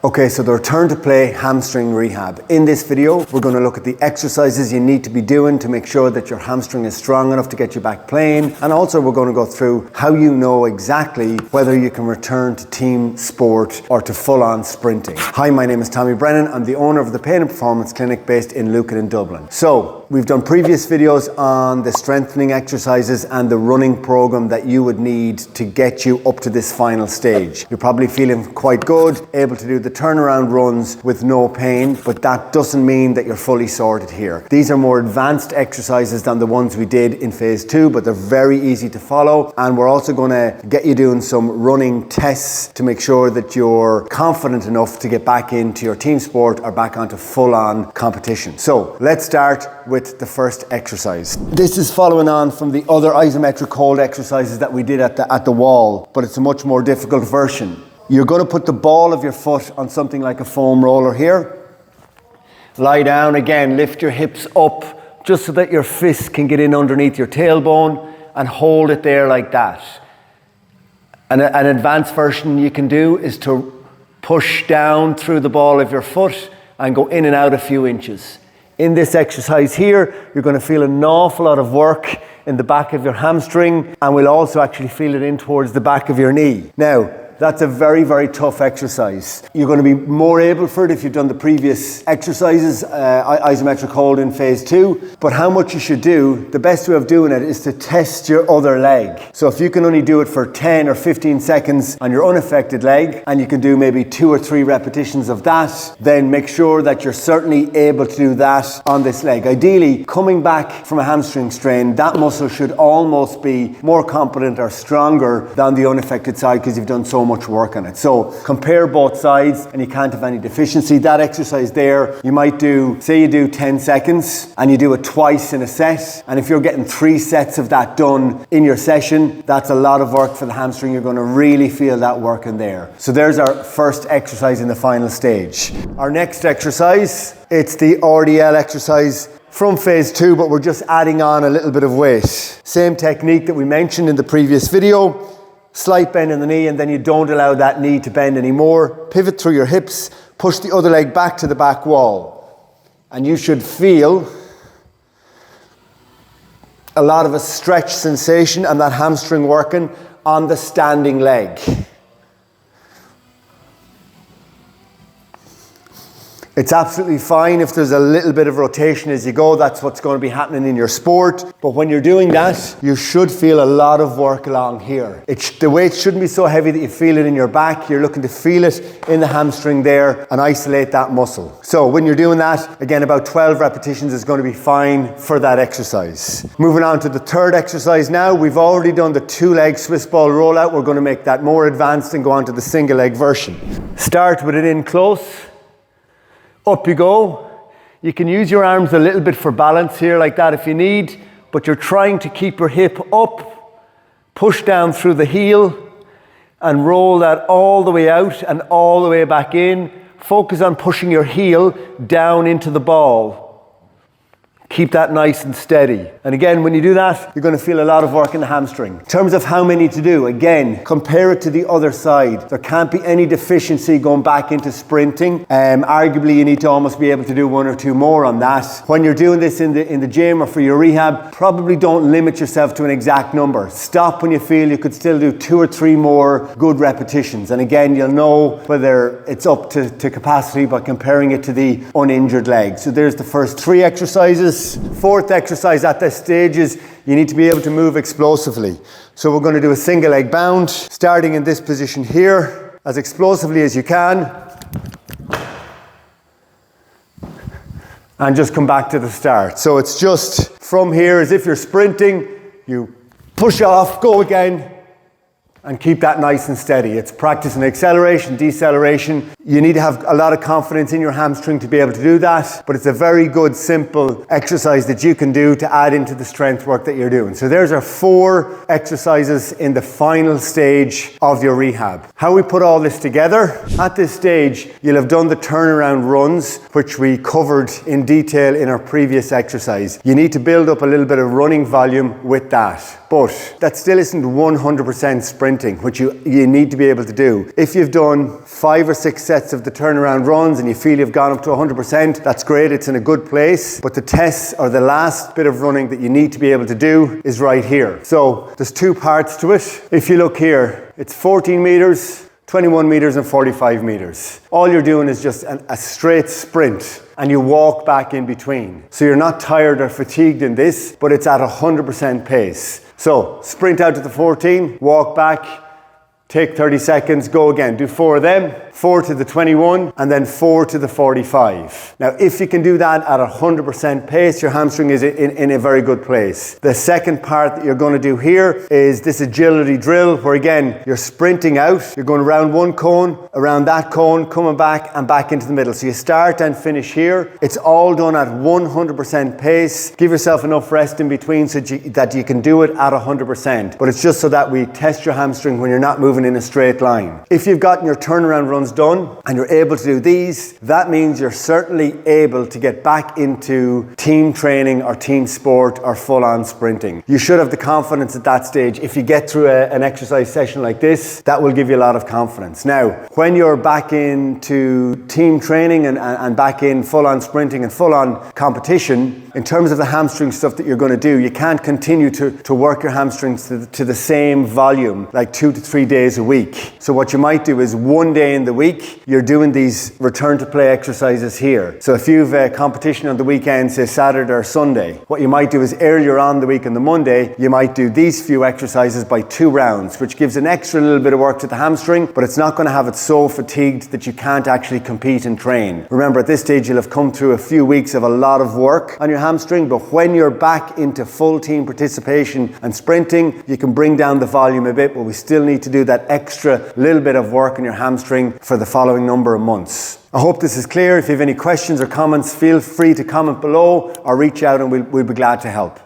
Okay, so the return to play hamstring rehab. In this video, we're going to look at the exercises you need to be doing to make sure that your hamstring is strong enough to get you back playing. And also we're going to go through how you know exactly whether you can return to team sport or to full-on sprinting. Hi, my name is Tommy Brennan. I'm the owner of the Pain and Performance Clinic based in Lucan in Dublin. So we've done previous videos on the strengthening exercises and the running program that you would need to get you up to this final stage. You're probably feeling quite good, able to do the turnaround runs with no pain, but that doesn't mean that you're fully sorted here. These are more advanced exercises than the ones we did in phase 2, but they're very easy to follow. And we're also going to get you doing some running tests to make sure that you're confident enough to get back into your team sport or back onto full-on competition. So let's start with the first exercise. This is following on from the other isometric hold exercises that we did at the wall, but it's a much more difficult version. You're going to put the ball of your foot on something like a foam roller here. Lie down again, lift your hips up just so that your fist can get in underneath your tailbone and hold it there like that. And an advanced version you can do is to push down through the ball of your foot and go in and out a few inches. In this exercise here, you're going to feel an awful lot of work in the back of your hamstring, and we'll also actually feel it in towards the back of your knee. Now, that's a very, very tough exercise. You're going to be more able for it if you've done the previous exercises, isometric hold in phase 2. But how much you should do, the best way of doing it is to test your other leg. So if you can only do it for 10 or 15 seconds on your unaffected leg, and you can do maybe 2 or 3 repetitions of that, then make sure that you're certainly able to do that on this leg. Ideally, coming back from a hamstring strain, that muscle should almost be more competent or stronger than the unaffected side because you've done so much work on it. So compare both sides and you can't have any deficiency. That exercise there, you might do, say you do 10 seconds and you do it twice in a set. And if you're getting 3 sets of that done in your session, that's a lot of work for the hamstring. You're going to really feel that work in there. So there's our first exercise in the final stage. Our next exercise, it's the RDL exercise from phase 2, but we're just adding on a little bit of weight. Same technique that we mentioned in the previous video. Slight bend in the knee, and then you don't allow that knee to bend anymore. Pivot through your hips, push the other leg back to the back wall. And you should feel a lot of a stretch sensation and that hamstring working on the standing leg. It's absolutely fine if there's a little bit of rotation as you go. That's what's going to be happening in your sport. But when you're doing that, you should feel a lot of work along here. The weight shouldn't be so heavy that you feel it in your back. You're looking to feel it in the hamstring there and isolate that muscle. So when you're doing that, again, about 12 repetitions is going to be fine for that exercise. Moving on to the third exercise now. We've already done the 2-leg Swiss ball rollout. We're going to make that more advanced and go on to the single leg version. Start with it in close. Up you go. You can use your arms a little bit for balance here like that if you need, but you're trying to keep your hip up, push down through the heel and roll that all the way out and all the way back in. Focus on pushing your heel down into the ball. Keep that nice and steady. And again, when you do that, you're going to feel a lot of work in the hamstring. In terms of how many to do, again, compare it to the other side. There can't be any deficiency going back into sprinting. Arguably, you need to almost be able to do 1 or 2 more on that. When you're doing this in the gym or for your rehab, probably don't limit yourself to an exact number. Stop when you feel you could still do 2 or 3 more good repetitions. And again, you'll know whether it's up to capacity by comparing it to the uninjured leg. So there's the first 3 exercises. Fourth exercise at this stage is you need to be able to move explosively. So we're going to do a single leg bound, starting in this position here, as explosively as you can. And just come back to the start. So it's just from here as if you're sprinting, you push off, go again, and keep that nice and steady. It's practicing acceleration, deceleration. You need to have a lot of confidence in your hamstring to be able to do that, but it's a very good, simple exercise that you can do to add into the strength work that you're doing. So there's our 4 exercises in the final stage of your rehab. How we put all this together, at this stage, you'll have done the turnaround runs, which we covered in detail in our previous exercise. You need to build up a little bit of running volume with that, but that still isn't 100% sprint sprinting, which you need to be able to do. If you've done 5 or 6 sets of the turnaround runs and you feel you've gone up to 100%, that's great, it's in a good place. But the test, or the last bit of running that you need to be able to do, is right here. So there's 2 parts to it. If you look here, it's 14 meters, 21 meters and 45 meters. All you're doing is just a straight sprint, and you walk back in between. So you're not tired or fatigued in this, but it's at 100% pace. So sprint out to the 14, walk back, take 30 seconds, go again. Do 4 of them, 4 to the 21, and then 4 to the 45. Now, if you can do that at 100% pace, your hamstring is in a very good place. The second part that you're going to do here is this agility drill, where again, you're sprinting out. You're going around one cone, around that cone, coming back and back into the middle. So you start and finish here. It's all done at 100% pace. Give yourself enough rest in between so that you can do it at 100%. But it's just so that we test your hamstring when you're not moving in a straight line. If you've gotten your turnaround runs done and you're able to do these, that means you're certainly able to get back into team training or team sport or full-on sprinting. You should have the confidence at that stage. If you get through an exercise session like this, that will give you a lot of confidence. Now, when you're back into team training and back in full-on sprinting and full-on competition, in terms of the hamstring stuff that you're going to do, you can't continue to work your hamstrings to the same volume, like 2 to 3 days a week. So what you might do is one day in the week, you're doing these return to play exercises here. So if you've a competition on the weekend, say Saturday or Sunday, what you might do is earlier on the week on the Monday, you might do these few exercises by 2 rounds, which gives an extra little bit of work to the hamstring, but it's not going to have it so fatigued that you can't actually compete and train. Remember, at this stage, you'll have come through a few weeks of a lot of work on your hamstring, but when you're back into full team participation and sprinting, you can bring down the volume a bit, but we still need to do that extra little bit of work on your hamstring for the following number of months. I hope this is clear. If you have any questions or comments, feel free to comment below or reach out and we'll be glad to help.